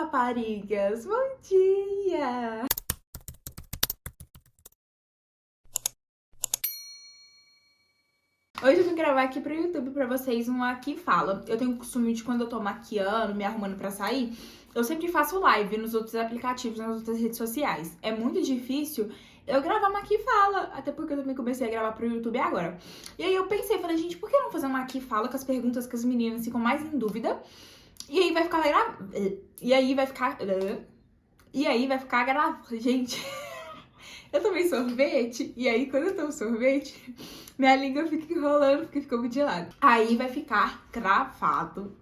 raparigas! Bom dia! Hoje eu vim gravar aqui pro YouTube pra vocês um Aqui Fala. Eu tenho o costume de quando eu tô maquiando, me arrumando pra sair, eu sempre faço live nos outros aplicativos, nas outras redes sociais. É muito difícil eu gravar uma Aqui Fala, até porque eu também comecei a gravar pro YouTube agora. E aí eu pensei, falei, gente, por que não fazer uma Aqui Fala com as perguntas que as meninas ficam mais em dúvida? E aí vai ficar gravado. Gente, eu tomei sorvete, e aí quando eu tomo sorvete, minha língua fica enrolando porque ficou muito gelado. Aí vai ficar gravado.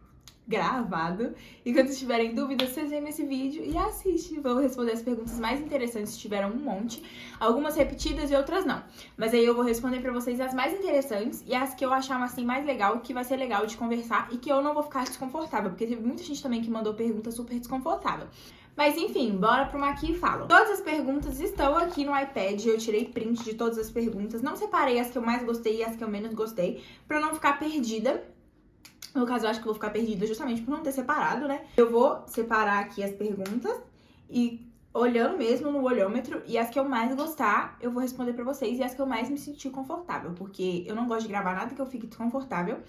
E quando vocês tiverem dúvidas, vocês vêm nesse vídeo e assistem. Vou responder as perguntas mais interessantes, tiveram um monte. Algumas repetidas e outras não. Mas aí eu vou responder pra vocês as mais interessantes e as que eu achar assim mais legal, que vai ser legal de conversar e que eu não vou ficar desconfortável. Porque teve muita gente também que mandou pergunta super desconfortável. Mas enfim, bora pro Aqui Fala. Todas as perguntas estão aqui no iPad, eu tirei print de todas as perguntas. Não separei as que eu mais gostei e as que eu menos gostei, pra não ficar perdida. No caso, eu acho que eu vou ficar perdida justamente por não ter separado, né? Eu vou separar aqui as perguntas e olhando mesmo no olhômetro. E as que eu mais gostar, eu vou responder pra vocês. E as que eu mais me sentir confortável. Porque eu não gosto de gravar nada que eu fique desconfortável.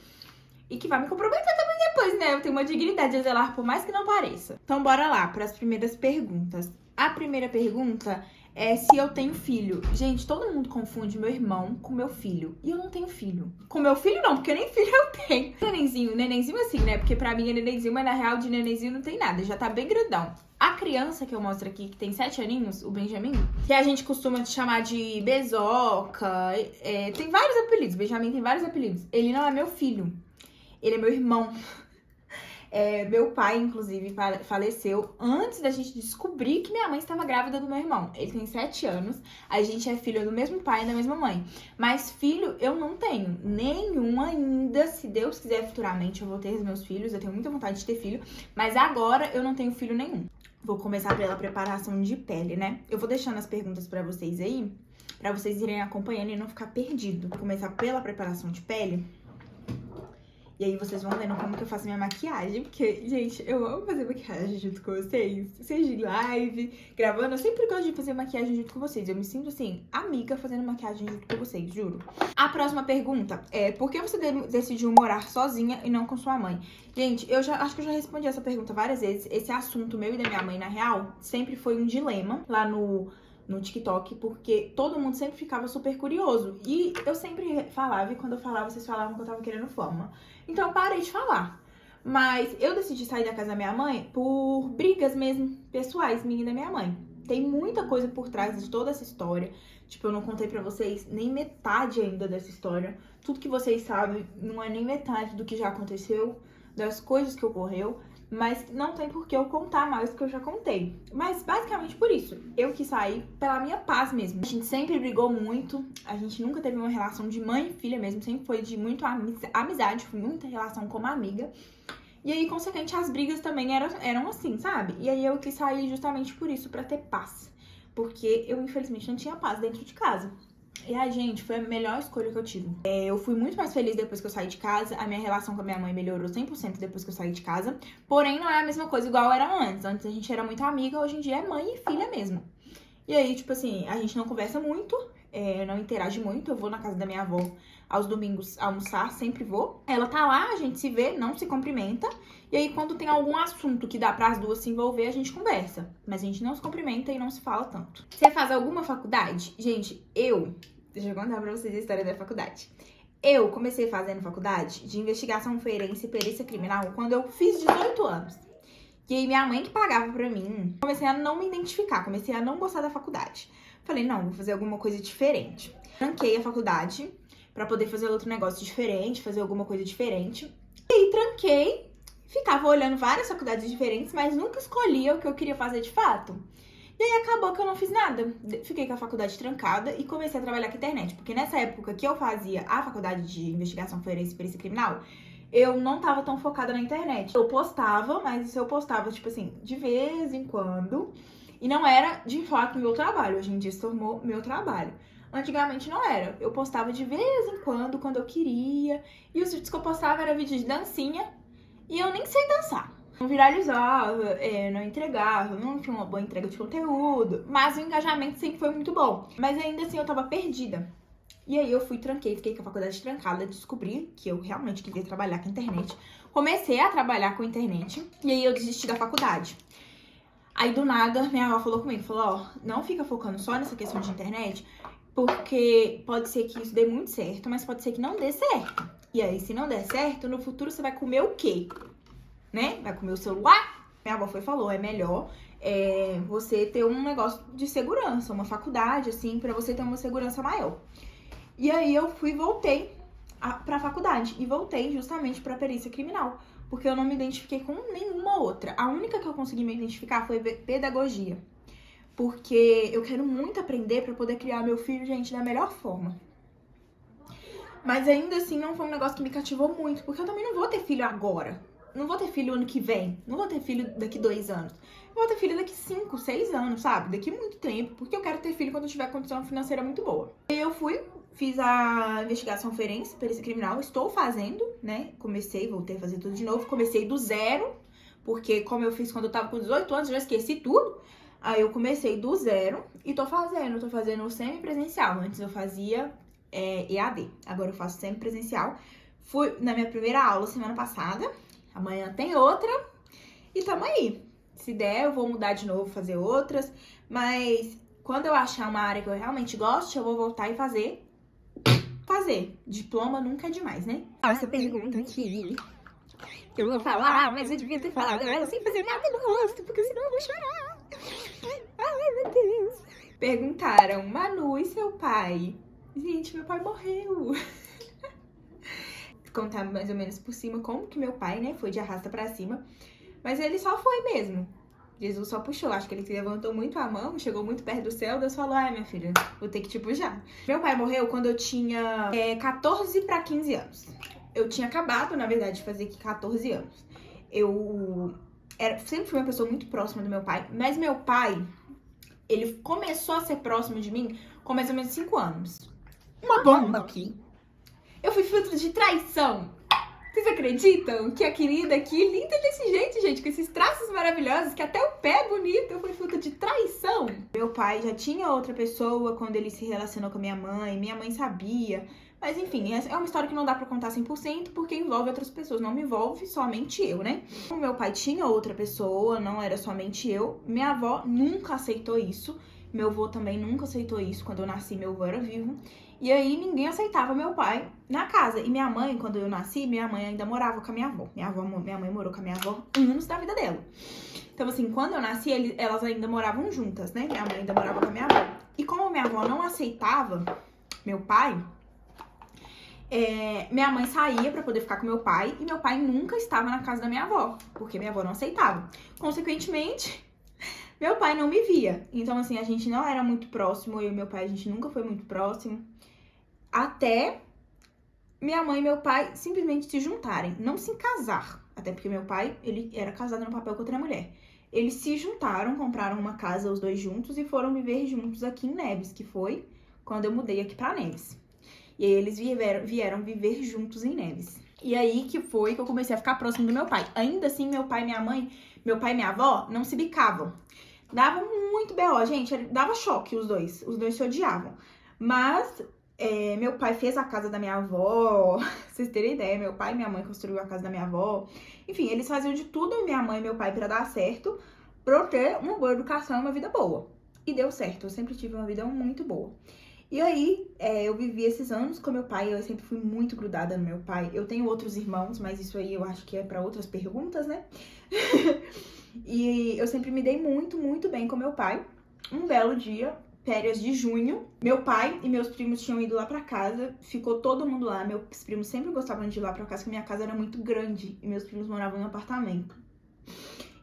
E que vai me comprometer também depois, né? Eu tenho uma dignidade a zelar, por mais que não pareça. Então, bora lá para as primeiras perguntas. A primeira pergunta é se eu tenho filho. Gente, todo mundo confunde meu irmão com meu filho. E eu não tenho filho. Com meu filho não, porque nem filho eu tenho. Nenenzinho assim, né? Porque pra mim é nenenzinho, mas na real de nenenzinho não tem nada. Já tá bem grandão. A criança que eu mostro aqui, que tem 7 aninhos, o Benjamin, que a gente costuma chamar de Bezoca, tem vários apelidos. Benjamin tem vários apelidos. Ele não é meu filho. Ele é meu irmão. Meu pai, inclusive, faleceu antes da gente descobrir que minha mãe estava grávida do meu irmão. Ele tem 7 anos, a gente é filho do mesmo pai e da mesma mãe. Mas filho eu não tenho, nenhum ainda. Se Deus quiser, futuramente eu vou ter os meus filhos, eu tenho muita vontade de ter filho. Mas agora eu não tenho filho nenhum. Vou começar pela preparação de pele, né? Eu vou deixando as perguntas pra vocês aí, pra vocês irem acompanhando e não ficar perdido. Vou começar pela preparação de pele. E aí vocês vão vendo como que eu faço minha maquiagem, porque, gente, eu amo fazer maquiagem junto com vocês. Seja em live, gravando, eu sempre gosto de fazer maquiagem junto com vocês. Eu me sinto, assim, amiga fazendo maquiagem junto com vocês, juro. A próxima pergunta é, por que você decidiu morar sozinha e não com sua mãe? Gente, eu acho que eu já respondi essa pergunta várias vezes. Esse assunto meu e da minha mãe, na real, sempre foi um dilema lá no TikTok, porque todo mundo sempre ficava super curioso. E eu sempre falava, e quando eu falava, vocês falavam que eu tava querendo fama. Então eu parei de falar. Mas eu decidi sair da casa da minha mãe por brigas mesmo, pessoais, minha e da minha mãe. Tem muita coisa por trás de toda essa história. Tipo, eu não contei pra vocês nem metade ainda dessa história. Tudo que vocês sabem não é nem metade do que já aconteceu, das coisas que ocorreu. Mas não tem por que eu contar mais do que eu já contei. Mas basicamente por isso. Eu quis sair pela minha paz mesmo. A gente sempre brigou muito. A gente nunca teve uma relação de mãe e filha mesmo. Sempre foi de muito amizade. Foi muita relação como amiga. E aí, consequente, as brigas também eram assim, sabe? E aí eu quis sair justamente por isso, pra ter paz. Porque eu, infelizmente, não tinha paz dentro de casa. E ai, gente, foi a melhor escolha que eu tive. Eu fui muito mais feliz depois que eu saí de casa. A minha relação com a minha mãe melhorou 100% depois que eu saí de casa. Porém, não é a mesma coisa igual era antes. Antes a gente era muito amiga, hoje em dia é mãe e filha mesmo. E aí, tipo assim, a gente não conversa muito, não interage muito. Eu vou na casa da minha avó aos domingos almoçar, sempre vou. Ela tá lá, a gente se vê, não se cumprimenta. E aí, quando tem algum assunto que dá pras duas se envolver, a gente conversa. Mas a gente não se cumprimenta e não se fala tanto. Você faz alguma faculdade? Gente, deixa eu contar pra vocês a história da faculdade. Eu comecei fazendo faculdade de investigação forense e perícia criminal quando eu fiz 18 anos. E aí minha mãe que pagava pra mim. Comecei a não me identificar, comecei a não gostar da faculdade. Falei, não, vou fazer alguma coisa diferente. Tranquei a faculdade pra poder fazer outro negócio diferente, fazer alguma coisa diferente. E aí tranquei, ficava olhando várias faculdades diferentes, mas nunca escolhia o que eu queria fazer de fato. E aí acabou que eu não fiz nada. Fiquei com a faculdade trancada e comecei a trabalhar com a internet. Porque nessa época que eu fazia a faculdade de investigação forense e perícia criminal, eu não tava tão focada na internet. Eu postava, mas eu postava, tipo assim, de vez em quando. E não era, de fato, meu trabalho. Hoje em dia se tornou meu trabalho. Antigamente não era. Eu postava de vez em quando eu queria. E os vídeos que eu postava era vídeo de dancinha. E eu nem sei dançar. Não viralizava, não entregava, não tinha uma boa entrega de conteúdo, mas o engajamento sempre foi muito bom. Mas ainda assim eu tava perdida. E aí eu tranquei, fiquei com a faculdade trancada, descobri que eu realmente queria trabalhar com a internet. Comecei a trabalhar com a internet e aí eu desisti da faculdade. Aí do nada minha avó falou comigo, falou, não fica focando só nessa questão de internet, porque pode ser que isso dê muito certo, mas pode ser que não dê certo. E aí se não der certo, no futuro você vai comer o quê? Né? Vai comer o celular? Minha avó falou, é melhor você ter um negócio de segurança, uma faculdade, assim, pra você ter uma segurança maior. E aí eu voltei pra faculdade e voltei justamente pra perícia criminal, porque eu não me identifiquei com nenhuma outra. A única que eu consegui me identificar foi pedagogia, porque eu quero muito aprender pra poder criar meu filho, gente, da melhor forma. Mas ainda assim não foi um negócio que me cativou muito, porque eu também não vou ter filho agora. Não vou ter filho ano que vem, não vou ter filho daqui 2 anos. Eu vou ter filho daqui 5, 6 anos, sabe? Daqui muito tempo, porque eu quero ter filho quando eu tiver condição financeira muito boa. E eu fiz a investigação forense, perícia criminal, estou fazendo, né? Voltei a fazer tudo de novo. Comecei do zero, porque como eu fiz quando eu tava com 18 anos, já esqueci tudo. Aí eu comecei do zero e tô fazendo semipresencial. Antes eu fazia EAD, agora eu faço semipresencial. Fui na minha primeira aula semana passada, amanhã tem outra e tamo aí. Se der, eu vou mudar de novo, fazer outras, mas quando eu achar uma área que eu realmente gosto, eu vou voltar e fazer. Diploma nunca é demais, né? Essa pergunta aqui, eu vou falar, mas eu devia ter falado ela sem fazer nada no rosto, porque senão eu vou chorar. Ai, meu Deus. Perguntaram, Manu, e seu pai? Gente, meu pai morreu. Contar mais ou menos por cima como que meu pai, né, foi de arrasta pra cima. Mas ele só foi mesmo. Jesus só puxou. Acho que ele levantou muito a mão, chegou muito perto do céu. Deus falou, ai, minha filha, vou ter que te puxar. Meu pai morreu quando eu tinha 14 pra 15 anos. Eu tinha acabado, na verdade, de fazer 14 anos. Eu sempre fui uma pessoa muito próxima do meu pai. Mas meu pai, ele começou a ser próximo de mim com mais ou menos 5 anos. Uma bomba aqui. Eu fui fruto de traição. Vocês acreditam que a querida aqui, linda desse jeito, gente, com esses traços maravilhosos, que até o pé é bonito, eu fui fruto de traição? Meu pai já tinha outra pessoa quando ele se relacionou com a minha mãe sabia. Mas enfim, é uma história que não dá pra contar 100%, porque envolve outras pessoas, não me envolve somente eu, né? O meu pai tinha outra pessoa, não era somente eu. Minha avó nunca aceitou isso. Meu avô também nunca aceitou isso. Quando eu nasci, meu avô era vivo. E aí, ninguém aceitava meu pai na casa. E minha mãe, quando eu nasci, minha mãe ainda morava com a minha avó. Minha mãe morou com a minha avó anos da vida dela. Então, assim, quando eu nasci, elas ainda moravam juntas, né? Minha mãe ainda morava com a minha avó. E como minha avó não aceitava meu pai, minha mãe saía pra poder ficar com meu pai. E meu pai nunca estava na casa da minha avó, porque minha avó não aceitava. Consequentemente, meu pai não me via. Então, assim, a gente não era muito próximo. Eu e meu pai, a gente nunca foi muito próximo. Até minha mãe e meu pai simplesmente se juntarem. Não se casar. Até porque meu pai, ele era casado no papel com outra mulher. Eles se juntaram, compraram uma casa os dois juntos e foram viver juntos aqui em Neves, que foi quando eu mudei aqui pra Neves. E aí eles vieram viver juntos em Neves. E aí que foi que eu comecei a ficar próximo do meu pai. Ainda assim, meu pai e minha avó não se bicavam. Dava muito B.O., gente, dava choque os dois se odiavam. Mas meu pai fez a casa da minha avó, pra vocês terem ideia, meu pai e minha mãe construíram a casa da minha avó. Enfim, eles faziam de tudo, minha mãe e meu pai, pra dar certo, pra eu ter uma boa educação e uma vida boa. E deu certo, eu sempre tive uma vida muito boa. E aí, eu vivi esses anos com meu pai, eu sempre fui muito grudada no meu pai. Eu tenho outros irmãos, mas isso aí eu acho que é pra outras perguntas, né? E eu sempre me dei muito, muito bem com meu pai. Um belo dia, férias de junho, meu pai e meus primos tinham ido lá pra casa, ficou todo mundo lá. Meus primos sempre gostavam de ir lá pra casa, porque minha casa era muito grande e meus primos moravam em um apartamento.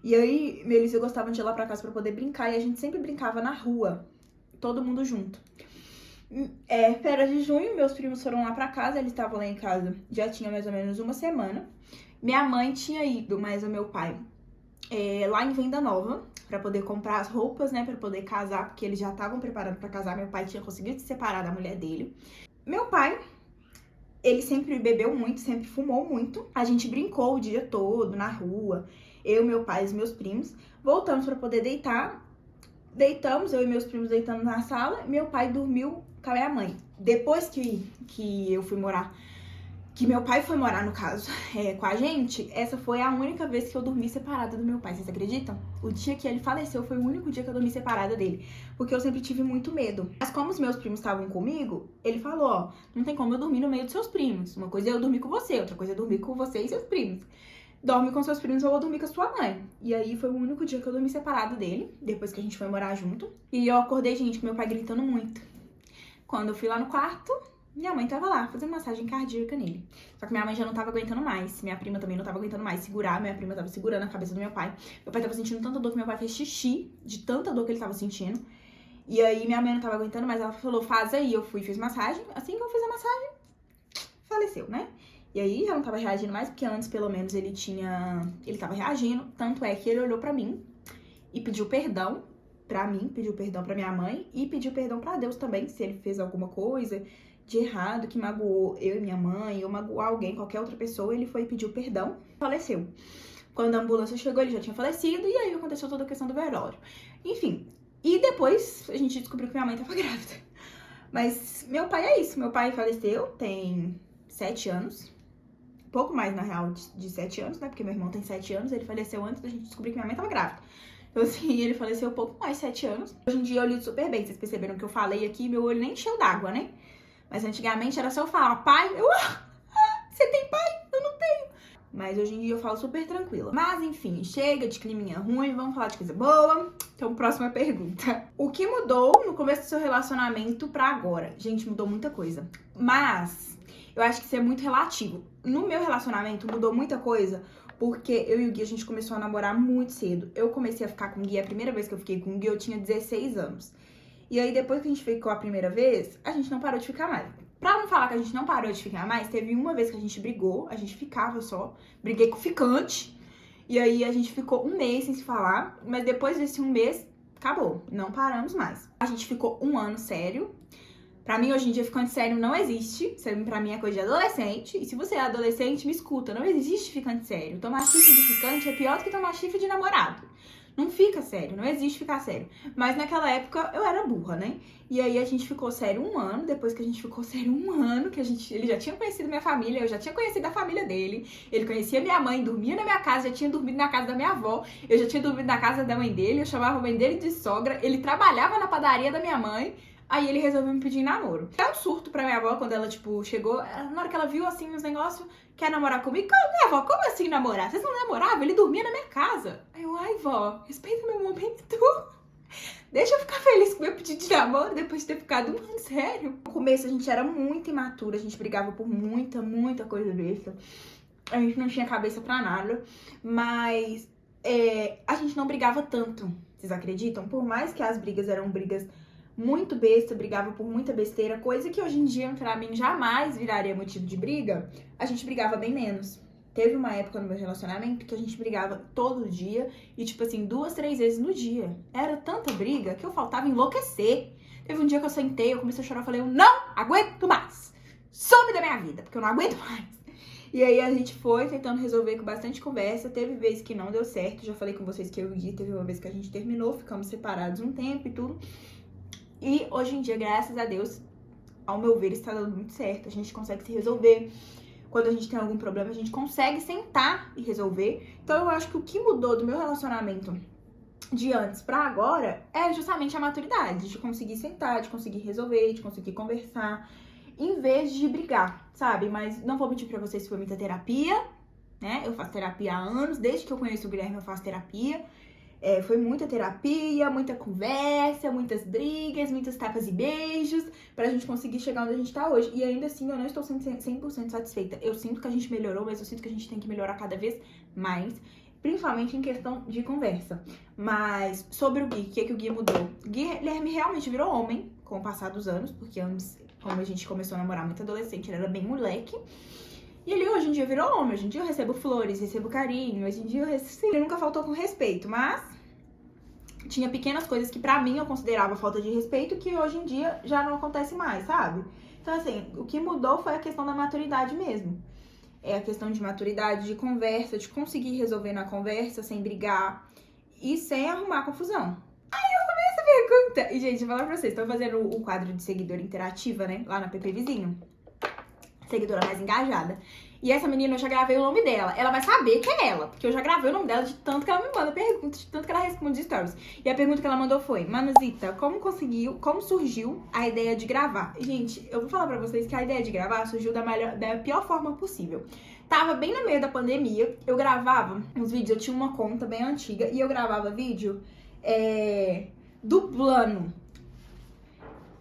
E aí, eles gostavam de ir lá pra casa pra poder brincar e a gente sempre brincava na rua, todo mundo junto. Férias de junho, meus primos foram lá pra casa, eles estavam lá em casa já tinha mais ou menos uma semana. Minha mãe tinha ido, mas o meu pai, lá em Venda Nova, pra poder comprar as roupas, né, pra poder casar, porque eles já estavam preparados pra casar. Meu pai tinha conseguido se separar da mulher dele. Meu pai, ele sempre bebeu muito, sempre fumou muito. A gente brincou o dia todo na rua. Eu, meu pai e os meus primos. Voltamos pra poder deitar. Deitamos, eu e meus primos deitando na sala. Meu pai dormiu com a minha mãe. Depois que eu fui morar, que meu pai foi morar, no caso, com a gente, essa foi a única vez que eu dormi separada do meu pai, vocês acreditam? O dia que ele faleceu foi o único dia que eu dormi separada dele, porque eu sempre tive muito medo. Mas como os meus primos estavam comigo, ele falou, ó, não tem como eu dormir no meio dos seus primos. Uma coisa é eu dormir com você, outra coisa é eu dormir com você e seus primos. Dorme com seus primos ou eu vou dormir com a sua mãe. E aí foi o único dia que eu dormi separado dele, depois que a gente foi morar junto. E eu acordei, gente, com meu pai gritando muito. Quando eu fui lá no quarto, minha mãe tava lá, fazendo massagem cardíaca nele. Só que minha mãe já não tava aguentando mais. Minha prima também não tava aguentando mais segurar. Minha prima tava segurando a cabeça do meu pai. Meu pai tava sentindo tanta dor que meu pai fez xixi de tanta dor que ele tava sentindo. E aí minha mãe não tava aguentando mais. Ela falou, faz aí. Eu fui e fiz massagem. Assim que eu fiz a massagem, faleceu, né? E aí já não tava reagindo mais, porque antes, pelo menos, ele tava reagindo. Tanto é que ele olhou pra mim e pediu perdão pra mim, pediu perdão pra minha mãe e pediu perdão pra Deus também, se ele fez alguma coisa de errado, que magoou eu e minha mãe, ou magoou alguém, qualquer outra pessoa, ele foi e pediu perdão, faleceu. Quando a ambulância chegou, ele já tinha falecido, e aí aconteceu toda a questão do velório. Enfim, e depois a gente descobriu que minha mãe tava grávida. Mas meu pai é isso, meu pai faleceu, tem 7 anos, pouco mais, na real, de 7 anos, né, porque meu irmão tem 7 anos, ele faleceu antes da gente descobrir que minha mãe tava grávida. Então, assim, ele faleceu pouco mais, 7 anos. Hoje em dia eu lido super bem, vocês perceberam que eu falei aqui, meu olho nem encheu d'água, né? Mas antigamente era só eu falar, pai, você tem pai? Eu não tenho. Mas hoje em dia eu falo super tranquila. Mas enfim, chega de climinha ruim, vamos falar de coisa boa. Então, próxima pergunta. O que mudou no começo do seu relacionamento pra agora? Gente, mudou muita coisa. Mas eu acho que isso é muito relativo. No meu relacionamento mudou muita coisa porque eu e o Gui, a gente começou a namorar muito cedo. Eu comecei a ficar com o Gui, a primeira vez que eu fiquei com o Gui, eu tinha 16 anos. E aí, depois que a gente ficou a primeira vez, a gente não parou de ficar mais. Pra não falar que a gente não parou de ficar mais, teve uma vez que a gente brigou, a gente ficava só. Briguei com o ficante. E aí, a gente ficou um mês sem se falar. Mas depois desse um mês, acabou. Não paramos mais. A gente ficou um ano sério. Pra mim, hoje em dia, ficante sério não existe. Isso pra mim é coisa de adolescente. E se você é adolescente, me escuta. Não existe ficante sério. Tomar chifre de ficante é pior do que tomar chifre de namorado. Não fica sério, não existe ficar sério. Mas naquela época eu era burra, né? E aí a gente ficou sério um ano. Depois que a gente ficou sério um ano, que ele já tinha conhecido minha família, eu já tinha conhecido a família dele. Ele conhecia minha mãe, dormia na minha casa, já tinha dormido na casa da minha avó. Eu já tinha dormido na casa da mãe dele, eu chamava a mãe dele de sogra. Ele trabalhava na padaria da minha mãe. Aí ele resolveu me pedir namoro. É um surto pra minha avó quando ela, chegou. Na hora que ela viu, assim, os negócios, quer namorar comigo? Minha avó, como assim namorar? Vocês não namoravam? Ele dormia na minha casa. Aí eu, ai, vó, respeita meu momento. Deixa eu ficar feliz com o meu pedido de namoro depois de ter ficado um ano sério. No começo a gente era muito imatura, a gente brigava por muita coisa besta. A gente não tinha cabeça pra nada. Mas a gente não brigava tanto, vocês acreditam? Por mais que as brigas eram brigas muito besta, brigava por muita besteira, coisa que hoje em dia, pra mim, jamais viraria motivo de briga, a gente brigava bem menos. Teve uma época no meu relacionamento que a gente brigava todo dia e, 2, 3 vezes no dia. Era tanta briga que eu faltava enlouquecer. Teve um dia que eu sentei, eu comecei a chorar, eu falei, eu não aguento mais. Some da minha vida, porque eu não aguento mais. E aí a gente foi tentando resolver com bastante conversa. Teve vezes que não deu certo, já falei com vocês que eu e o Gui, teve uma vez que a gente terminou, ficamos separados um tempo e tudo. E hoje em dia, graças a Deus, ao meu ver, está dando muito certo. A gente consegue se resolver. Quando a gente tem algum problema, a gente consegue sentar e resolver. Então, eu acho que o que mudou do meu relacionamento de antes pra agora é justamente a maturidade. De conseguir sentar, de conseguir resolver, de conseguir conversar, em vez de brigar, sabe? Mas não vou mentir pra vocês se foi muita terapia, né? Eu faço terapia há anos. Desde que eu conheço o Guilherme, eu faço terapia. Foi muita terapia, muita conversa, muitas brigas, muitas tapas e beijos pra gente conseguir chegar onde a gente tá hoje. E ainda assim, eu não estou 100% satisfeita. Eu sinto que a gente melhorou, mas eu sinto que a gente tem que melhorar cada vez mais, principalmente em questão de conversa. Mas sobre o Gui, o que o Gui mudou? O Guilherme realmente virou homem com o passar dos anos, porque antes, como a gente começou a namorar muito adolescente, ele era bem moleque. E ele hoje em dia virou homem, hoje em dia eu recebo flores, recebo carinho, hoje em dia eu recebo... Sim, ele nunca faltou com respeito, mas tinha pequenas coisas que pra mim eu considerava falta de respeito que hoje em dia já não acontece mais, sabe? Então assim, o que mudou foi a questão da maturidade mesmo. é a questão de maturidade, de conversa, de conseguir resolver na conversa sem brigar e sem arrumar confusão. Pergunta. E, gente, eu vou falar pra vocês, tô fazendo o quadro de seguidora interativa, né? Lá na PP Vizinho. Seguidora mais engajada. E essa menina, eu já gravei o nome dela. Ela vai saber que é ela, porque eu já gravei o nome dela de tanto que ela me manda perguntas, de tanto que ela responde stories. E a pergunta que ela mandou foi: Manuzita, como surgiu a ideia de gravar? Gente, eu vou falar pra vocês que a ideia de gravar surgiu da pior forma possível. Tava bem no meio da pandemia, eu gravava uns vídeos, eu tinha uma conta bem antiga, e eu gravava vídeo, dublando.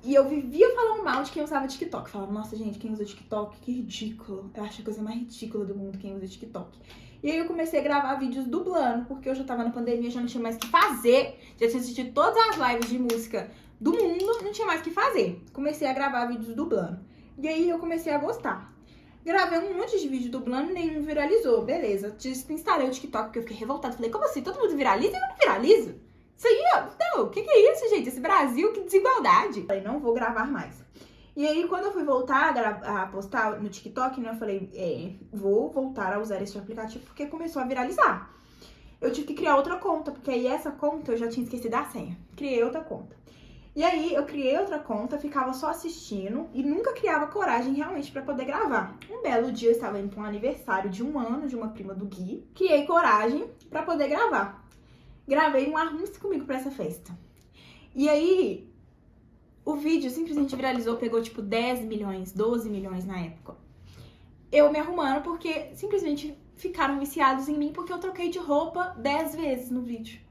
E eu vivia falando mal de quem usava TikTok. Falava, nossa, gente, quem usa TikTok, que ridículo. Eu acho a coisa mais ridícula do mundo quem usa TikTok. E aí eu comecei a gravar vídeos dublando, porque eu já tava na pandemia, já não tinha mais o que fazer. Já tinha assistido todas as lives de música do mundo, não tinha mais o que fazer. Comecei a gravar vídeos dublando. E aí eu comecei a gostar. Gravei um monte de vídeo dublando e nenhum viralizou. Beleza, desinstalei o TikTok, porque eu fiquei revoltada. Falei, como assim? Todo mundo viraliza e eu não viralizo? Isso aí, não, o que é isso, gente? Esse Brasil, que desigualdade. Falei, não vou gravar mais. E aí, quando eu fui voltar a postar no TikTok, né, eu falei, vou voltar a usar esse aplicativo, porque começou a viralizar. Eu tive que criar outra conta, porque aí essa conta eu já tinha esquecido a senha. Criei outra conta. E aí, eu criei outra conta, ficava só assistindo e nunca criava coragem realmente pra poder gravar. Um belo dia, eu estava indo pra um aniversário de 1 ano de uma prima do Gui. Criei coragem pra poder gravar. Gravei um Arrume-se Comigo pra essa festa. E aí, o vídeo simplesmente viralizou, pegou tipo 10 milhões, 12 milhões na época. Eu me arrumando porque simplesmente ficaram viciados em mim porque eu troquei de roupa 10 vezes no vídeo.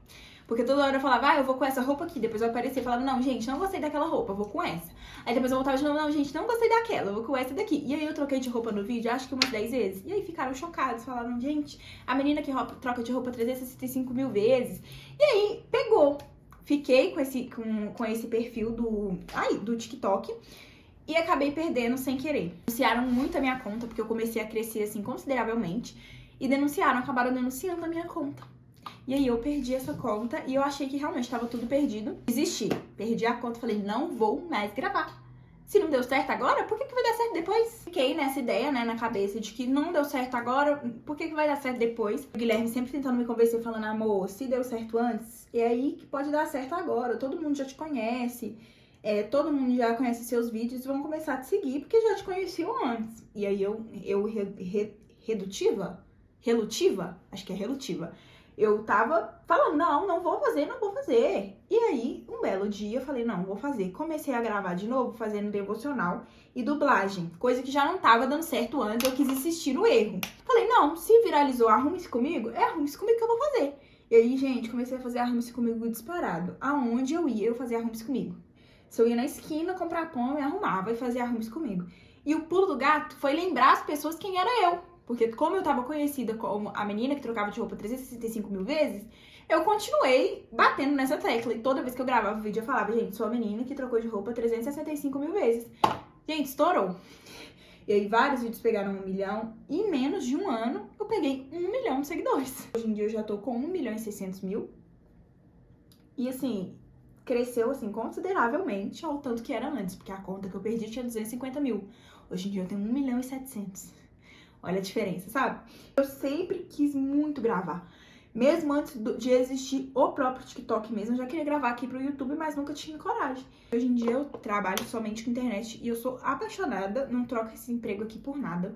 Porque toda hora eu falava, eu vou com essa roupa aqui. Depois eu aparecia e falava, não, gente, não gostei daquela roupa, eu vou com essa. Aí depois eu voltava de novo, não, gente, não gostei daquela, eu vou com essa daqui. E aí eu troquei de roupa no vídeo, acho que umas 10 vezes. E aí ficaram chocados, falaram, gente, a menina que troca de roupa 365 mil vezes. E aí pegou. Fiquei com esse perfil do TikTok e acabei perdendo sem querer. Denunciaram muito a minha conta, porque eu comecei a crescer assim consideravelmente. E acabaram denunciando a minha conta. E aí eu perdi essa conta e eu achei que realmente estava tudo perdido. Desisti, perdi a conta, falei, não vou mais gravar. Se não deu certo agora, por que vai dar certo depois? Fiquei nessa ideia, né, na cabeça de que não deu certo agora, por que vai dar certo depois? O Guilherme sempre tentando me convencer, falando, amor, se deu certo antes, é aí que pode dar certo agora. Todo mundo já te conhece, todo mundo já conhece seus vídeos, vão começar a te seguir porque já te conheciam antes. E aí relutiva, acho que é relutiva. Eu tava falando, não vou fazer. E aí, um belo dia, eu falei, não, vou fazer. Comecei a gravar de novo, fazendo devocional e dublagem. Coisa que já não tava dando certo antes, eu quis insistir no erro. Falei, não, se viralizou Arrume-se Comigo, Arrume-se Comigo que eu vou fazer. E aí, gente, comecei a fazer Arrume-se Comigo disparado. Aonde eu ia, eu fazia Arrume-se Comigo. Se eu ia na esquina comprar pão, eu me arrumava e fazia Arrume-se Comigo. E o pulo do gato foi lembrar as pessoas quem era eu. Porque como eu tava conhecida como a menina que trocava de roupa 365 mil vezes, eu continuei batendo nessa tecla. E toda vez que eu gravava o vídeo, eu falava, gente, sou a menina que trocou de roupa 365 mil vezes. Gente, estourou. E aí vários vídeos pegaram 1 milhão. E em menos de 1 ano, eu peguei 1 milhão de seguidores. Hoje em dia eu já tô com 1 milhão e 600 mil. E assim, cresceu assim consideravelmente ao tanto que era antes. Porque a conta que eu perdi tinha 250 mil. Hoje em dia eu tenho 1 milhão e 700. Olha a diferença, sabe? Eu sempre quis muito gravar. Mesmo antes de existir o próprio TikTok mesmo, eu já queria gravar aqui pro YouTube, mas nunca tinha coragem. Hoje em dia eu trabalho somente com internet e eu sou apaixonada, não troco esse emprego aqui por nada.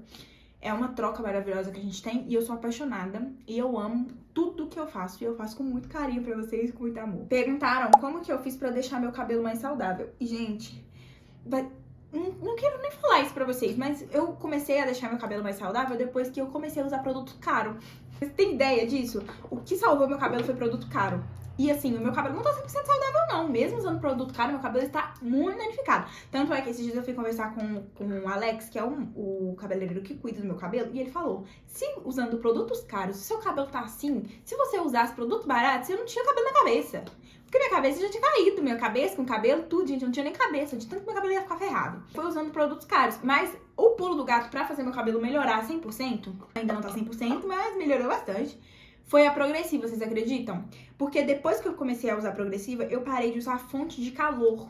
É uma troca maravilhosa que a gente tem e eu sou apaixonada e eu amo tudo que eu faço. E eu faço com muito carinho pra vocês, com muito amor. Perguntaram como que eu fiz pra deixar meu cabelo mais saudável. E, gente, não quero nem falar isso pra vocês, mas eu comecei a deixar meu cabelo mais saudável depois que eu comecei a usar produto caro. Vocês têm ideia disso? O que salvou meu cabelo foi produto caro. E assim, o meu cabelo não tá 100% saudável não. Mesmo usando produto caro, meu cabelo está muito danificado. Tanto é que esses dias eu fui conversar com o Alex, que é o cabeleireiro que cuida do meu cabelo, e ele falou, se usando produtos caros, se seu cabelo tá assim, se você usasse produtos baratos, eu não tinha cabelo na cabeça. Porque minha cabeça já tinha caído, minha cabeça com cabelo, tudo, gente, eu não tinha nem cabeça, de tanto que meu cabelo ia ficar ferrado. Foi usando produtos caros, mas o pulo do gato pra fazer meu cabelo melhorar 100%, ainda não tá 100%, mas melhorou bastante, foi a progressiva, vocês acreditam? Porque depois que eu comecei a usar a progressiva, eu parei de usar fonte de calor.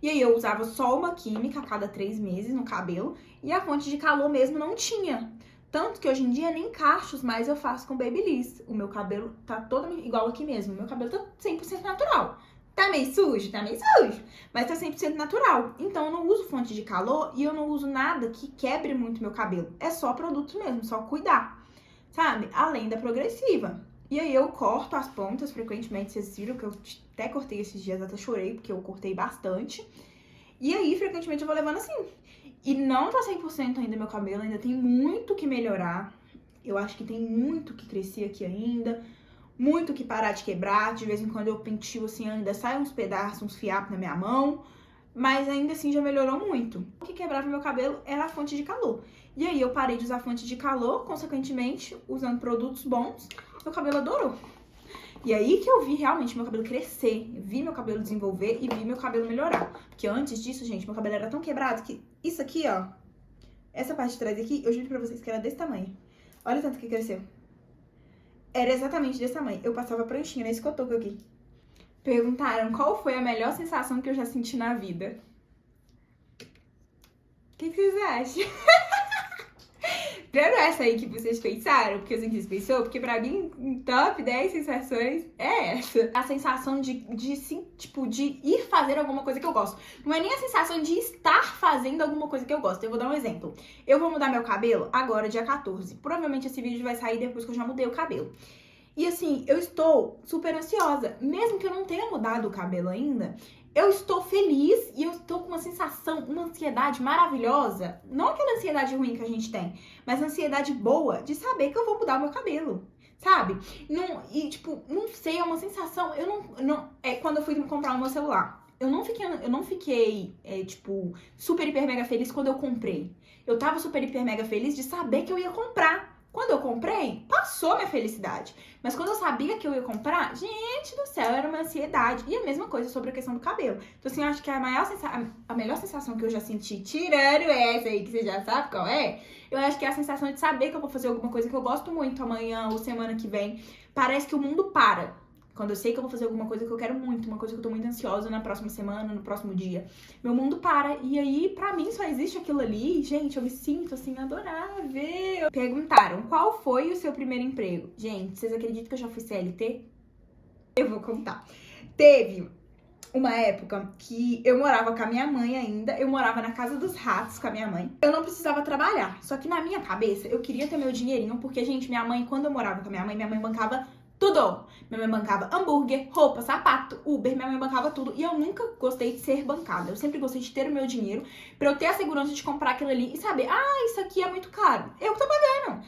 E aí eu usava só uma química a cada 3 meses no cabelo, e a fonte de calor mesmo não tinha. Tanto que hoje em dia nem cachos mais eu faço com Babyliss. O meu cabelo tá todo igual aqui mesmo. O meu cabelo tá 100% natural. Tá meio sujo? Tá meio sujo. Mas tá 100% natural. Então eu não uso fonte de calor e eu não uso nada que quebre muito meu cabelo. É só produto mesmo, só cuidar. Sabe? Além da progressiva. E aí eu corto as pontas frequentemente. Vocês viram que eu até cortei esses dias, até chorei, porque eu cortei bastante. E aí, frequentemente, eu vou levando assim. E não tá 100% ainda meu cabelo, ainda tem muito que melhorar. Eu acho que tem muito que crescer aqui ainda. Muito que parar de quebrar. De vez em quando eu pentio assim, ainda sai uns pedaços, uns fiapos na minha mão. Mas ainda assim já melhorou muito. O que quebrava meu cabelo era a fonte de calor. E aí eu parei de usar fonte de calor, consequentemente, usando produtos bons. Meu cabelo adorou. E aí que eu vi realmente meu cabelo crescer, vi meu cabelo desenvolver e vi meu cabelo melhorar. Porque antes disso, gente, meu cabelo era tão quebrado que isso aqui, ó, essa parte de trás aqui, eu juro pra vocês que era desse tamanho. Olha o tanto que cresceu. Era exatamente desse tamanho. Eu passava pranchinha nesse cotoco aqui. Perguntaram qual foi a melhor sensação que eu já senti na vida. O que vocês acham? Tirando essa aí que vocês pensaram, porque vocês pensou, porque pra mim, top 10 sensações é essa. A sensação de ir fazer alguma coisa que eu gosto. Não é nem a sensação de estar fazendo alguma coisa que eu gosto. Eu vou dar um exemplo. Eu vou mudar meu cabelo agora, dia 14. Provavelmente esse vídeo vai sair depois que eu já mudei o cabelo. E assim, eu estou super ansiosa. Mesmo que eu não tenha mudado o cabelo ainda, eu estou feliz e eu estou com uma sensação, uma ansiedade maravilhosa. Não aquela ansiedade ruim que a gente tem, mas a ansiedade boa de saber que eu vou mudar o meu cabelo, sabe? Não, e tipo, não sei, é uma sensação. Quando eu fui comprar o meu celular, eu não fiquei tipo, super, hiper, mega feliz quando eu comprei. Eu tava super, hiper, mega feliz de saber que eu ia comprar. Quando eu comprei, passou minha felicidade. Mas quando eu sabia que eu ia comprar, gente do céu, era uma ansiedade. E a mesma coisa sobre a questão do cabelo. Então, assim, eu acho que a melhor sensação que eu já senti, tirando essa aí, que você já sabe qual é, eu acho que é a sensação de saber que eu vou fazer alguma coisa que eu gosto muito amanhã ou semana que vem. Parece que o mundo para. Quando eu sei que eu vou fazer alguma coisa que eu quero muito, uma coisa que eu tô muito ansiosa na próxima semana, no próximo dia. Meu mundo para. E aí, pra mim, só existe aquilo ali. Gente, eu me sinto, assim, adorável. Perguntaram, qual foi o seu primeiro emprego? Gente, vocês acreditam que eu já fui CLT? Eu vou contar. Teve uma época que eu morava com a minha mãe ainda. Eu morava na casa dos ratos com a minha mãe. Eu não precisava trabalhar. Só que na minha cabeça, eu queria ter meu dinheirinho. Porque, gente, minha mãe, quando eu morava com a minha mãe bancava tudo. Minha mãe bancava hambúrguer, roupa, sapato, Uber, minha mãe bancava tudo. E eu nunca gostei de ser bancada. Eu sempre gostei de ter o meu dinheiro pra eu ter a segurança de comprar aquilo ali e saber, isso aqui é muito caro. Eu que tô pagando.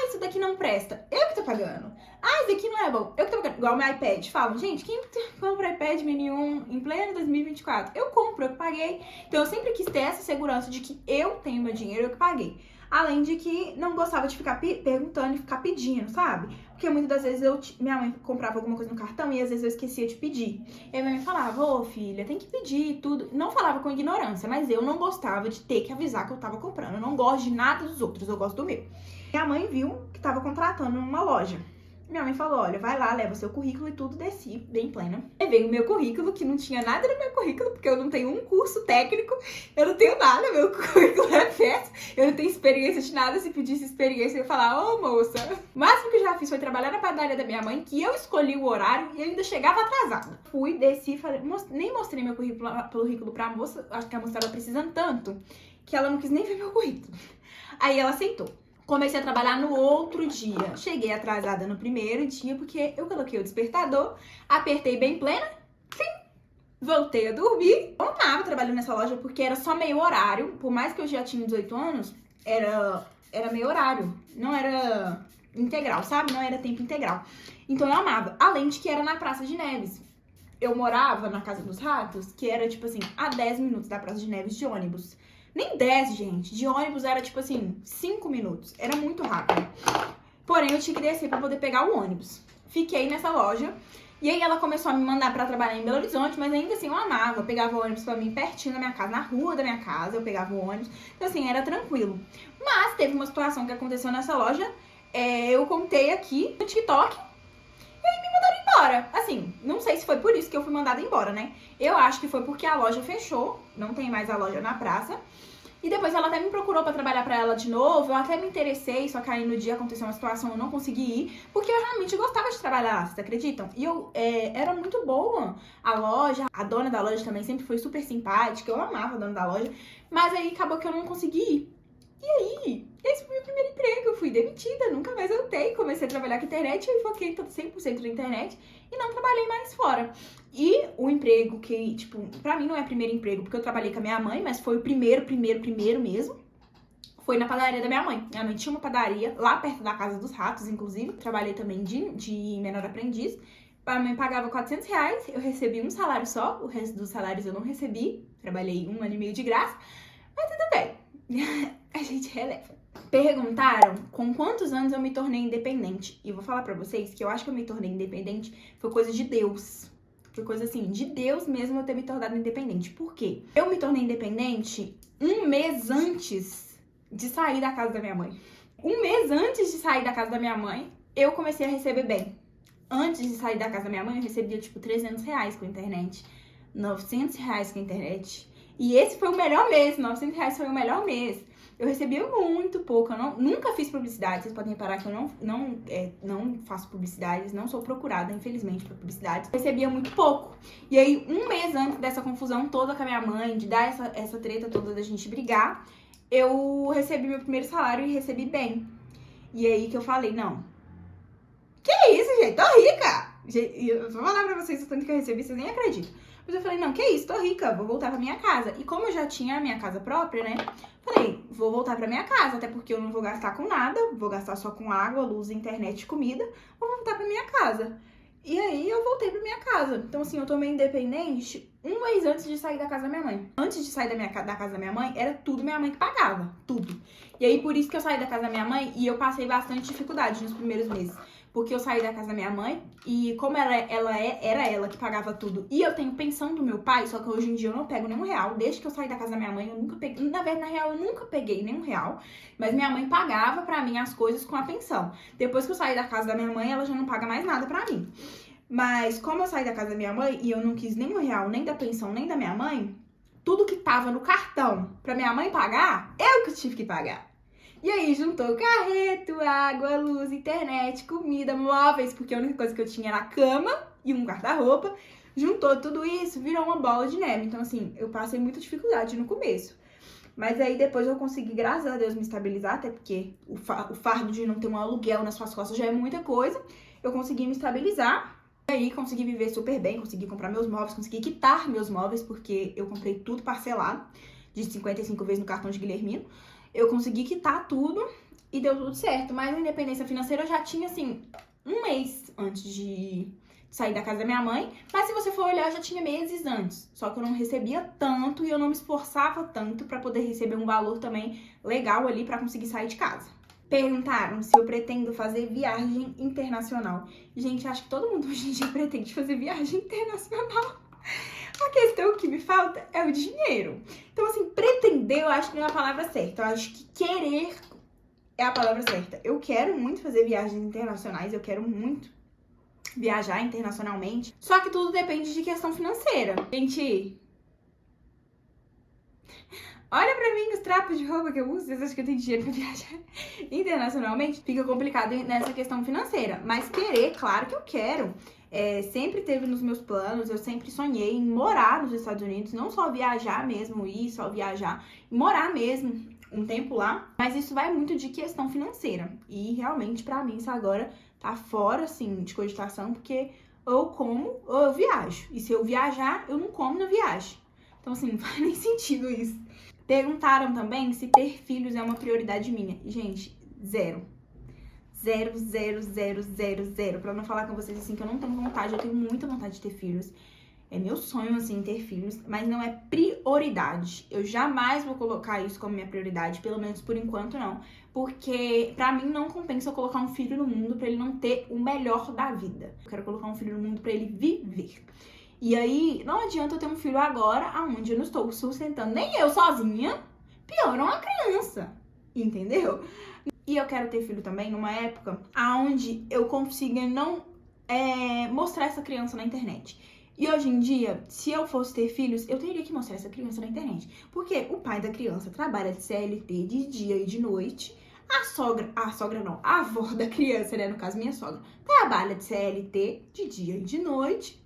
Isso daqui não presta. Eu que tô pagando. Isso daqui não é bom. Eu que tô pagando. Igual meu iPad. Falam, gente, quem compra iPad mini 1 em pleno 2024? Eu compro, eu que paguei. Então eu sempre quis ter essa segurança de que eu tenho meu dinheiro, eu que paguei. Além de que não gostava de ficar perguntando e ficar pedindo, sabe? Porque muitas das vezes minha mãe comprava alguma coisa no cartão e às vezes eu esquecia de pedir. E a minha mãe falava, ô filha, tem que pedir tudo. Não falava com ignorância, mas eu não gostava de ter que avisar que eu tava comprando. Eu não gosto de nada dos outros, eu gosto do meu. Minha mãe viu que tava contratando uma loja. Minha mãe falou, olha, vai lá, leva seu currículo e tudo, desci, bem plena. Levei o meu currículo, que não tinha nada no meu currículo, porque eu não tenho um curso técnico, eu não tenho nada, meu currículo é péssimo, eu não tenho experiência de nada. Se pedisse experiência, eu ia falar, ô moça. O máximo que eu já fiz foi trabalhar na padaria da minha mãe, que eu escolhi o horário e ainda chegava atrasada. Fui, desci, falei, nem mostrei meu currículo pra moça, acho que a moça tava precisando tanto, que ela não quis nem ver meu currículo. Aí ela aceitou. Comecei a trabalhar no outro dia. Cheguei atrasada no primeiro dia, porque eu coloquei o despertador, apertei bem plena, voltei a dormir. Eu amava trabalhar nessa loja, porque era só meio horário. Por mais que eu já tinha 18 anos, era meio horário. Não era integral, sabe? Não era tempo integral. Então eu amava. Além de que era na Praça de Neves. Eu morava na Casa dos Ratos, que era, tipo assim, a 10 minutos da Praça de Neves de ônibus. Nem 10, gente. De ônibus era, tipo assim, 5 minutos. Era muito rápido. Porém, eu tinha que descer pra poder pegar o ônibus. Fiquei nessa loja. E aí ela começou a me mandar pra trabalhar em Belo Horizonte, mas ainda assim eu amava. Eu pegava o ônibus pra mim pertinho da minha casa, na rua da minha casa, eu pegava o ônibus. Então, assim, era tranquilo. Mas teve uma situação que aconteceu nessa loja. Eu contei aqui no TikTok. E aí me mandaram embora. Assim, não sei se foi por isso que eu fui mandada embora, né? Eu acho que foi porque a loja fechou. Não tem mais a loja na praça. E depois ela até me procurou pra trabalhar pra ela de novo, eu até me interessei, só que aí no dia aconteceu uma situação, eu não consegui ir, porque eu realmente gostava de trabalhar lá, vocês acreditam? E eu era muito boa a loja, a dona da loja também sempre foi super simpática, eu amava a dona da loja, mas aí acabou que eu não consegui ir. E aí, esse foi o meu primeiro emprego, eu fui demitida, nunca mais voltei, comecei a trabalhar com internet, e foquei 100% na internet e não trabalhei mais fora. E o emprego que, tipo, pra mim não é primeiro emprego, porque eu trabalhei com a minha mãe, mas foi o primeiro mesmo, foi na padaria da minha mãe. Minha mãe tinha uma padaria lá perto da Casa dos Ratos, inclusive, trabalhei também de menor aprendiz. A mãe pagava R$400, eu recebi um salário só, o resto dos salários eu não recebi, trabalhei 1 ano e meio de graça, mas tudo bem. A gente releva. Perguntaram com quantos anos eu me tornei independente. E eu vou falar pra vocês que eu acho que eu me tornei independente foi coisa de Deus. Foi coisa assim, de Deus mesmo eu ter me tornado independente. Por quê? Eu me tornei independente 1 mês antes de sair da casa da minha mãe. 1 mês antes de sair da casa da minha mãe, eu comecei a receber bem. Antes de sair da casa da minha mãe, eu recebia tipo R$300 com a internet, R$900 com a internet. E esse foi o melhor mês, R$900 foi o melhor mês. Eu recebia muito pouco, eu nunca fiz publicidade, vocês podem reparar que eu não faço publicidades, não sou procurada, infelizmente, por publicidades. Eu recebia muito pouco. E aí, 1 mês antes dessa confusão toda com a minha mãe, de dar essa treta toda da gente brigar, eu recebi meu primeiro salário e recebi bem. E aí que eu falei, não, que isso, gente, tô rica! Eu vou falar pra vocês o tanto que eu recebi, vocês nem acreditam. Mas eu falei, não, que isso, tô rica, vou voltar pra minha casa. E como eu já tinha a minha casa própria, né, falei, vou voltar pra minha casa, até porque eu não vou gastar com nada, vou gastar só com água, luz, internet e comida, vou voltar pra minha casa. E aí eu voltei pra minha casa. Então assim, eu tomei independente 1 mês antes de sair da casa da minha mãe. Antes de sair da casa da minha mãe, era tudo minha mãe que pagava, tudo. E aí por isso que eu saí da casa da minha mãe e eu passei bastante dificuldade nos primeiros meses. Porque eu saí da casa da minha mãe e como era ela que pagava tudo. E eu tenho pensão do meu pai, só que hoje em dia eu não pego nenhum real. Desde que eu saí da casa da minha mãe, eu nunca peguei. Na verdade, na real, eu nunca peguei nenhum real. Mas minha mãe pagava pra mim as coisas com a pensão. Depois que eu saí da casa da minha mãe, ela já não paga mais nada pra mim. Mas como eu saí da casa da minha mãe e eu não quis nenhum real, nem da pensão, nem da minha mãe, tudo que tava no cartão pra minha mãe pagar, eu que tive que pagar. E aí juntou carreto, água, luz, internet, comida, móveis, porque a única coisa que eu tinha era a cama e um guarda-roupa. Juntou tudo isso, virou uma bola de neve. Então assim, eu passei muita dificuldade no começo. Mas aí depois eu consegui, graças a Deus, me estabilizar, até porque o fardo de não ter um aluguel nas suas costas já é muita coisa. Eu consegui me estabilizar. E aí consegui viver super bem, consegui comprar meus móveis, consegui quitar meus móveis, porque eu comprei tudo parcelado, de 55 vezes no cartão de Guilhermino. Eu consegui quitar tudo e deu tudo certo. Mas a independência financeira eu já tinha, assim, 1 mês antes de sair da casa da minha mãe. Mas se você for olhar, eu já tinha meses antes. Só que eu não recebia tanto e eu não me esforçava tanto pra poder receber um valor também legal ali pra conseguir sair de casa. Perguntaram se eu pretendo fazer viagem internacional. Gente, acho que todo mundo hoje em dia pretende fazer viagem internacional. A questão que me falta é o dinheiro. Então, assim, pretender eu acho que não é a palavra certa. Eu acho que querer é a palavra certa. Eu quero muito fazer viagens internacionais, eu quero muito viajar internacionalmente. Só que tudo depende de questão financeira. Gente, olha pra mim os trapos de roupa que eu uso. Vocês acham que eu tenho dinheiro pra viajar internacionalmente? Fica complicado nessa questão financeira. Mas querer, claro que eu quero. Sempre teve nos meus planos, eu sempre sonhei em morar nos Estados Unidos, não só viajar mesmo, só viajar, morar mesmo um tempo lá, mas isso vai muito de questão financeira, e realmente pra mim isso agora tá fora, assim, de cogitação, porque ou eu como ou eu viajo, e se eu viajar, eu não como na viagem, então assim, não faz nem sentido isso. Perguntaram também se ter filhos é uma prioridade minha, e gente, zero. 0, 0, 0, 0, 0. Pra não falar com vocês assim que eu não tenho vontade, eu tenho muita vontade de ter filhos. É meu sonho, assim, ter filhos, mas não é prioridade. Eu jamais vou colocar isso como minha prioridade, pelo menos por enquanto não. Porque pra mim não compensa eu colocar um filho no mundo pra ele não ter o melhor da vida. Eu quero colocar um filho no mundo pra ele viver. E aí, não adianta eu ter um filho agora, aonde eu não estou sustentando nem eu sozinha, pior uma criança, entendeu? E eu quero ter filho também numa época onde eu consiga não mostrar essa criança na internet. E hoje em dia, se eu fosse ter filhos, eu teria que mostrar essa criança na internet. Porque o pai da criança trabalha de CLT de dia e de noite. A sogra não, a avó da criança, né, no caso minha sogra, trabalha de CLT de dia e de noite.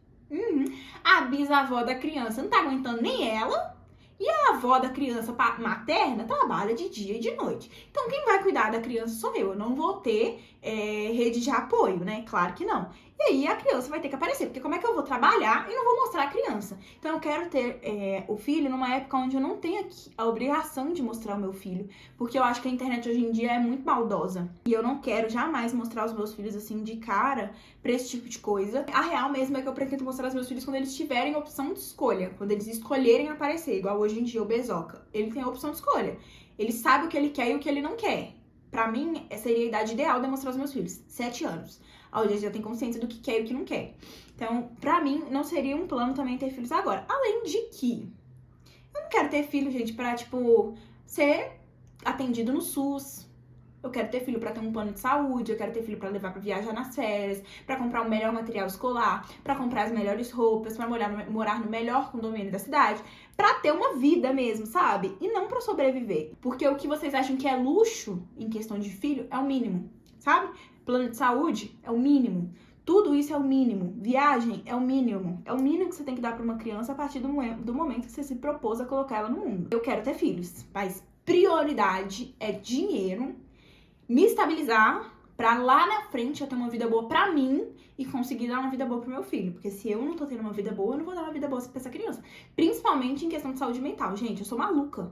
A bisavó da criança não tá aguentando nem ela. E a avó da criança materna trabalha de dia e de noite. Então, quem vai cuidar da criança sou eu. Eu não vou ter rede de apoio, né? Claro que não. E aí, a criança vai ter que aparecer. Porque como é que eu vou trabalhar e não vou mostrar a criança? Então, eu quero ter o filho numa época onde eu não tenho a obrigação de mostrar o meu filho. Porque eu acho que a internet hoje em dia é muito maldosa. E eu não quero jamais mostrar os meus filhos assim de cara pra esse tipo de coisa. A real mesmo é que eu pretendo mostrar os meus filhos quando eles tiverem opção de escolha. Quando eles escolherem aparecer. Igual hoje em dia o Bezoca. Ele tem a opção de escolha. Ele sabe o que ele quer e o que ele não quer. Pra mim, seria a idade ideal de mostrar os meus filhos. 7 anos. Onde ele já tem consciência do que quer e o que não quer. Então, pra mim, não seria um plano também ter filhos agora. Além de que eu não quero ter filho, gente, pra, tipo, ser atendido no SUS. Eu quero ter filho pra ter um plano de saúde, eu quero ter filho pra levar pra viajar nas férias, pra comprar o melhor material escolar, pra comprar as melhores roupas, pra morar no melhor condomínio da cidade, pra ter uma vida mesmo, sabe? E não pra sobreviver. Porque o que vocês acham que é luxo em questão de filho é o mínimo, sabe? Plano de saúde é o mínimo. Tudo isso é o mínimo. Viagem é o mínimo. É o mínimo que você tem que dar pra uma criança a partir do momento que você se propôs a colocar ela no mundo. Eu quero ter filhos, mas prioridade é dinheiro, me estabilizar pra lá na frente eu ter uma vida boa pra mim e conseguir dar uma vida boa pro meu filho. Porque se eu não tô tendo uma vida boa, eu não vou dar uma vida boa pra essa criança. Principalmente em questão de saúde mental. Gente, eu sou maluca.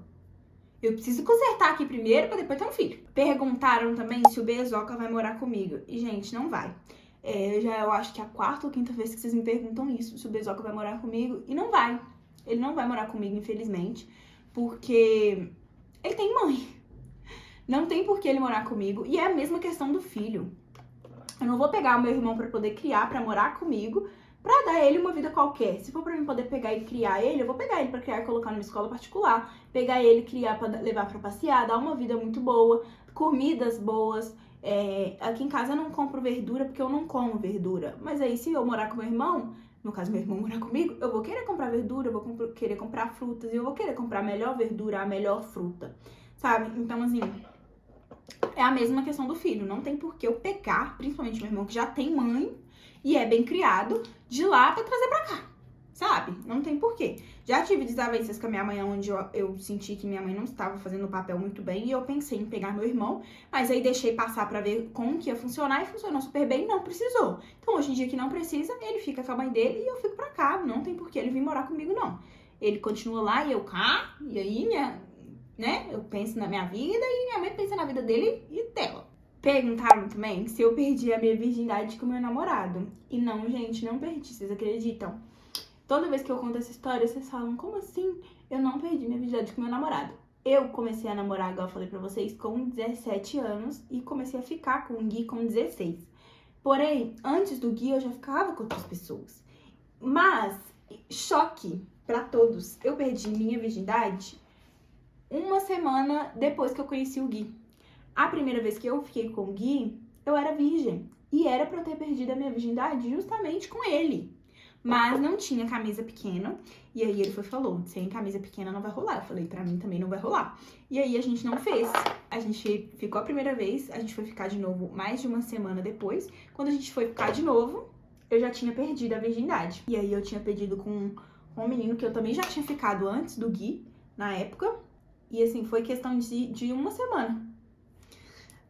Eu preciso consertar aqui primeiro pra depois ter um filho. Perguntaram também se o Bezoca vai morar comigo. E, gente, não vai. Eu acho que é a 4ª ou 5ª vez que vocês me perguntam isso, se o Bezoca vai morar comigo. E não vai. Ele não vai morar comigo, infelizmente. Porque ele tem mãe. Não tem por que ele morar comigo. E é a mesma questão do filho. Eu não vou pegar o meu irmão pra poder criar, pra morar comigo, pra dar ele uma vida qualquer. Se for pra mim poder pegar e criar ele, eu vou pegar ele pra criar e colocar numa escola particular. Pegar ele, criar pra levar pra passear, dar uma vida muito boa, comidas boas. Aqui em casa eu não compro verdura porque eu não como verdura. Mas aí se eu morar com meu irmão, no caso meu irmão morar comigo, eu vou querer comprar verdura, eu vou querer comprar frutas, e eu vou querer comprar a melhor verdura, a melhor fruta. Sabe? Então, assim, é a mesma questão do filho. Não tem por que eu pegar, principalmente meu irmão que já tem mãe e é bem criado, de lá pra trazer pra cá, sabe? Não tem porquê. Já tive desavenças com a minha mãe, onde eu senti que minha mãe não estava fazendo o papel muito bem, e eu pensei em pegar meu irmão, mas aí deixei passar pra ver como que ia funcionar, e funcionou super bem, não precisou. Então, hoje em dia que não precisa, ele fica com a mãe dele e eu fico pra cá. Não tem porquê ele vir morar comigo, não. Ele continua lá e eu cá, e aí eu penso na minha vida e minha mãe pensa na vida dele e dela. Perguntaram também se eu perdi a minha virgindade com meu namorado. E não, gente, não perdi, vocês acreditam? Toda vez que eu conto essa história, vocês falam, como assim? Eu não perdi minha virgindade com meu namorado. Eu comecei a namorar, igual eu falei pra vocês, com 17 anos e comecei a ficar com o Gui com 16. Porém, antes do Gui eu já ficava com outras pessoas. Mas, choque pra todos, eu perdi minha virgindade uma semana depois que eu conheci o Gui. A primeira vez que eu fiquei com o Gui, eu era virgem. E era pra eu ter perdido a minha virgindade justamente com ele. Mas não tinha camisa pequena. E aí ele falou, sem camisa pequena não vai rolar. Eu falei, pra mim também não vai rolar. E aí a gente não fez. A gente ficou a primeira vez, a gente foi ficar de novo mais de uma semana depois. Quando a gente foi ficar de novo, eu já tinha perdido a virgindade. E aí eu tinha perdido com um menino que eu também já tinha ficado antes do Gui, na época. E assim, foi questão de uma semana.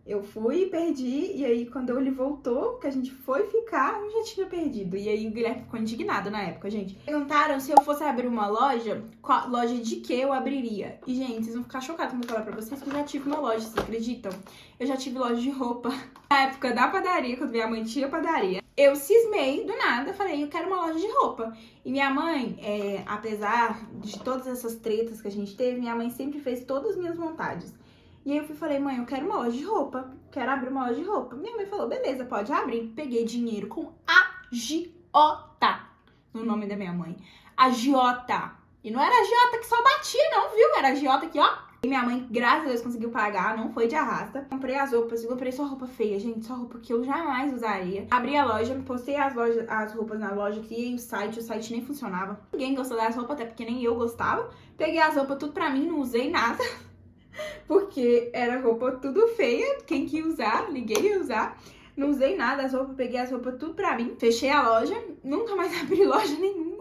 Eu fui e perdi, e aí quando ele voltou, que a gente foi ficar, eu já tinha perdido. E aí o Guilherme ficou indignado na época, gente. Perguntaram se eu fosse abrir uma loja, qual loja de que eu abriria. E, gente, vocês vão ficar chocados quando eu falar pra vocês que eu já tive uma loja, vocês acreditam? Eu já tive loja de roupa. Na época da padaria, quando minha mãe tinha padaria, eu cismei do nada, falei, eu quero uma loja de roupa. E minha mãe, apesar de todas essas tretas que a gente teve, minha mãe sempre fez todas as minhas vontades. E aí eu falei, mãe, eu quero uma loja de roupa, quero abrir uma loja de roupa. Minha mãe falou, beleza, pode abrir. Peguei dinheiro com agiota no nome da minha mãe. Agiota. E não era agiota que só batia não, viu? Era agiota que, ó, E minha mãe, graças a Deus, conseguiu pagar, não foi de arrasta. Comprei as roupas, eu comprei só roupa feia, gente, só roupa que eu jamais usaria. Abri a loja, postei as roupas na loja, criei o site nem funcionava. Ninguém gostou das roupas, até porque nem eu gostava. Peguei as roupas tudo pra mim, não usei nada. Porque era roupa tudo feia, quem que ia usar, ninguém ia usar. Não usei nada, as roupas, peguei as roupas tudo pra mim. Fechei a loja, nunca mais abri loja nenhuma.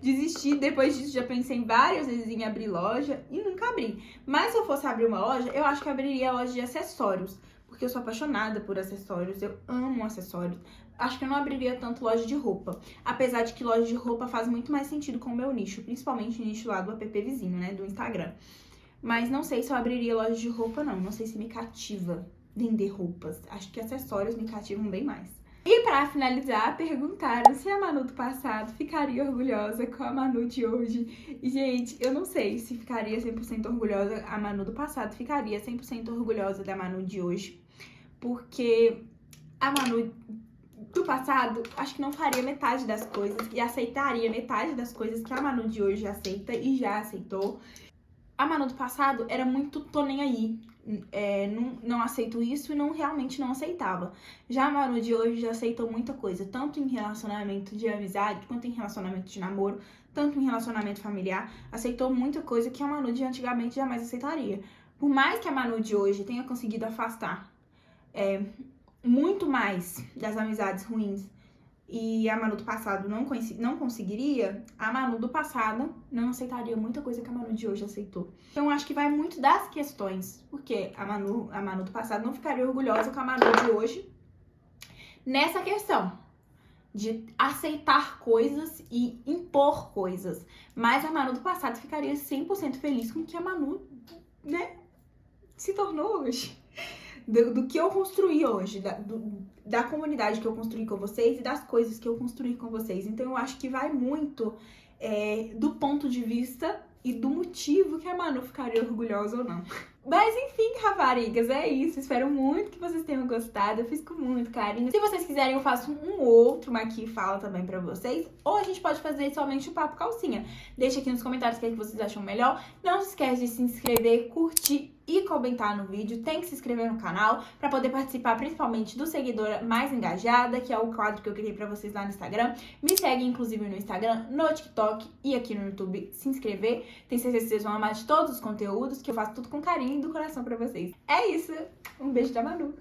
Desisti, depois disso já pensei várias vezes em abrir loja e nunca abri. Mas se eu fosse abrir uma loja, eu acho que eu abriria a loja de acessórios. Porque eu sou apaixonada por acessórios, eu amo acessórios. Acho que eu não abriria tanto loja de roupa. Apesar de que loja de roupa faz muito mais sentido com o meu nicho. Principalmente o nicho lá do app vizinho, né, do Instagram. Mas não sei se eu abriria loja de roupa, não. Não sei se me cativa vender roupas. Acho que acessórios me cativam bem mais. E pra finalizar, perguntaram se a Manu do passado ficaria orgulhosa com a Manu de hoje. E, gente, eu não sei se ficaria 100% orgulhosa. A Manu do passado ficaria 100% orgulhosa da Manu de hoje. Porque a Manu do passado, acho que não faria metade das coisas e aceitaria metade das coisas que a Manu de hoje aceita e já aceitou. A Manu do passado era muito tô nem aí, não aceito isso e realmente não aceitava. Já a Manu de hoje já aceitou muita coisa, tanto em relacionamento de amizade, quanto em relacionamento de namoro, tanto em relacionamento familiar. Aceitou muita coisa que a Manu de antigamente jamais aceitaria. Por mais que a Manu de hoje tenha conseguido afastar muito mais das amizades ruins, e a Manu do passado não conseguiria, a Manu do passado não aceitaria muita coisa que a Manu de hoje aceitou. Então, acho que vai muito das questões, porque a Manu do passado não ficaria orgulhosa com a Manu de hoje nessa questão de aceitar coisas e impor coisas. Mas a Manu do passado ficaria 100% feliz com o que a Manu, né, se tornou hoje. Do que eu construí hoje, da comunidade que eu construí com vocês e das coisas que eu construí com vocês. Então, eu acho que vai muito do ponto de vista e do motivo que a Manu ficaria orgulhosa ou não. Mas, enfim, raparigas, é isso. Espero muito que vocês tenham gostado. Eu fiz com muito carinho. Se vocês quiserem, eu faço um outro Maqui Fala também pra vocês. Ou a gente pode fazer somente o Papo Calcinha. Deixa aqui nos comentários o que vocês acham melhor. Não se esquece de se inscrever, curtir e comentar no vídeo. Tem que se inscrever no canal pra poder participar principalmente do Seguidora Mais Engajada, que é o quadro que eu criei pra vocês lá no Instagram. Me segue, inclusive, no Instagram, no TikTok e aqui no YouTube. Se inscrever. Tenho certeza que vocês vão amar de todos os conteúdos, que eu faço tudo com carinho e do coração pra vocês. É isso. Um beijo da Manu.